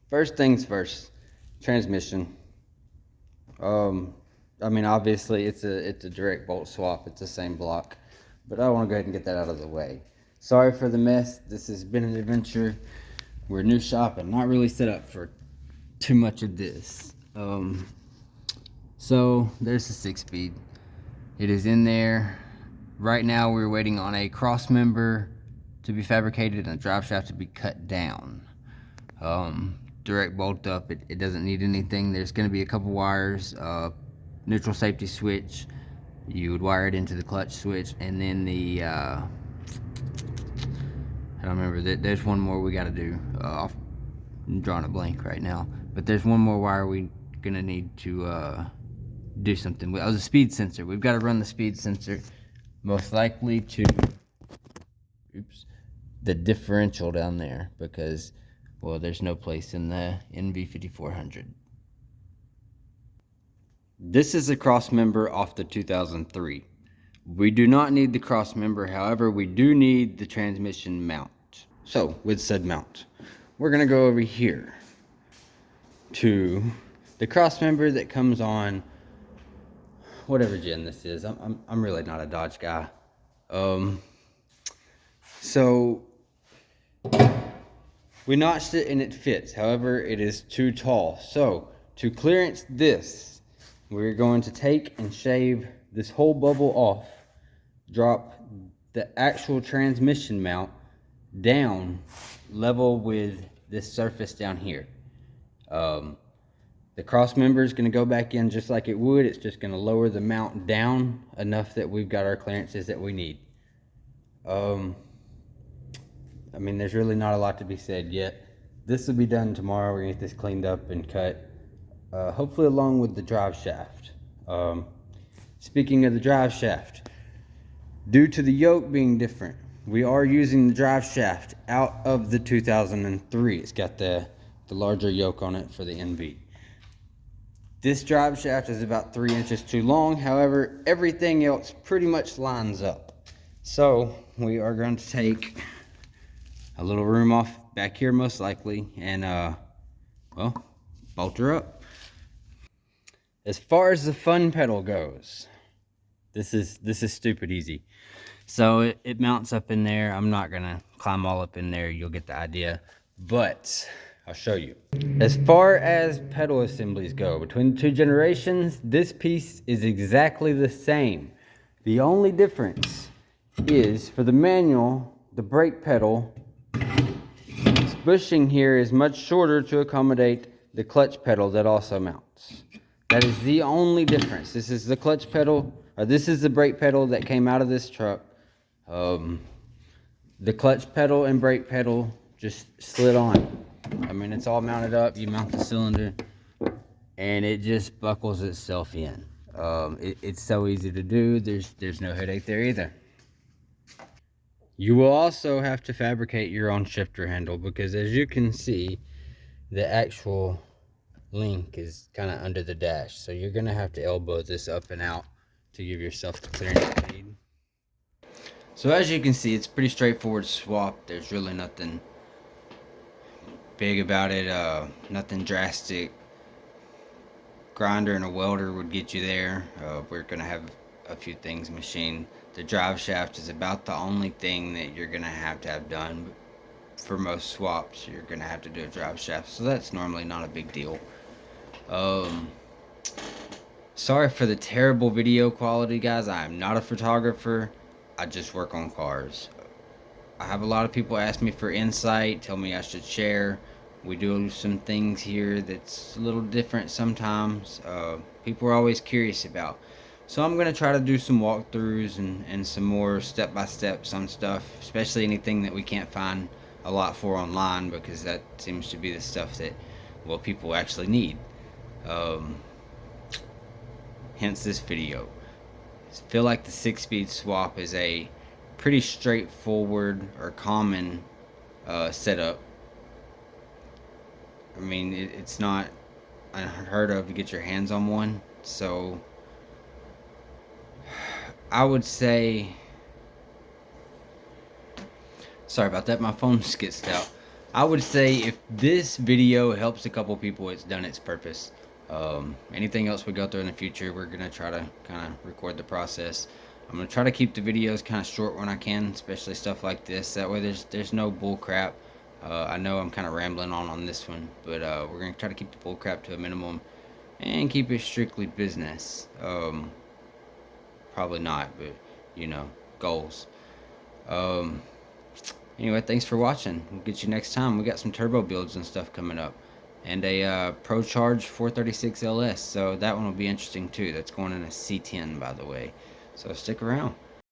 First things first, transmission. I mean, obviously it's a direct bolt swap. It's the same block, but I want to go ahead and get that out of the way. Sorry for the mess. This has been an adventure. We're a new shop and not really set up for too much of this. So there's the 6-speed. It is in there. Right now we're waiting on a cross member to be fabricated and a drive shaft to be cut down. Direct bolt up, it doesn't need anything. There's going to be a couple wires, neutral safety switch. You would wire it into the clutch switch, and then the I don't remember, there's one more we got to do. I'm drawing a blank right now, but there's one more wire we gonna need to do something with. Oh, the speed sensor. We've got to run the speed sensor, most likely to the differential down there, because, well, there's no place in the NV5400. This is a cross member off the 2003. We do not need the cross member, however, we do need the transmission mount. So, with said mount, we're gonna go over here to the cross member that comes on whatever gen this is. I'm really not a Dodge guy. So we notched it and it fits. However, it is too tall. So to clearance this, we're going to take and shave this whole bubble off, drop the actual transmission mount down level with this surface down here. The cross member is going to go back in just like it would. It's just going to lower the mount down enough that we've got our clearances that we need. I mean, there's really not a lot to be said yet. This will be done tomorrow. We're going to get this cleaned up and cut, hopefully along with the drive shaft. Speaking of the drive shaft, due to the yoke being different, we are using the drive shaft out of the 2003. It's got the larger yoke on it for the NV. This drive shaft is about 3 inches too long. However, everything else pretty much lines up. So we are going to take a little room off back here most likely and well, bolt her up. As far as the fun pedal goes, this is stupid easy. So it mounts up in there. I'm not gonna climb all up in there. You'll get the idea, but I'll show you. As far as pedal assemblies go, between the two generations, this piece is exactly the same. The only difference is for the manual, the brake pedal, this bushing here is much shorter to accommodate the clutch pedal that also mounts. That is the only difference. This is the clutch pedal, or this is the brake pedal that came out of this truck. The clutch pedal and brake pedal just slid on. I mean, it's all mounted up. You mount the cylinder and it just buckles itself in. It's so easy to do. There's no headache there either. You will also have to fabricate your own shifter handle, because as you can see, the actual link is kind of under the dash. So you're going to have to elbow this up and out to give yourself the clearance you need. So as you can see, it's pretty straightforward swap. There's really nothing big about it, nothing drastic. Grinder and a welder would get you there. We're gonna have a few things machined. The drive shaft is about the only thing that you're gonna have to have done. For most swaps, you're gonna have to do a drive shaft, so that's normally not a big deal. Sorry for the terrible video quality, guys. I am not a photographer. I just work on cars. I have a lot of people ask me for insight, tell me I should share. We do some things here that's a little different sometimes. People are always curious about. So I'm going to try to do some walkthroughs and some more step-by-steps on stuff, especially anything that we can't find a lot for online, because that seems to be the stuff that, well, people actually need. Hence this video. I feel like the 6-speed swap is a pretty straightforward or common setup. I mean, it's not unheard of to get your hands on one, so I would say, sorry about that, my phone skitzed out. I would say if this video helps a couple people, it's done its purpose. Anything else we go through in the future, we're gonna try to kind of record the process. I'm gonna try to keep the videos kind of short when I can, especially stuff like this. That way, there's no bull crap. I know I'm kind of rambling on this one, but we're gonna try to keep the bull crap to a minimum and keep it strictly business. Probably not, but you know, goals. Um, Anyway, thanks for watching. We'll get you next time. We got some turbo builds and stuff coming up, and a Pro Charge 436 LS. So that one will be interesting too. That's going in a C10, by the way. So stick around.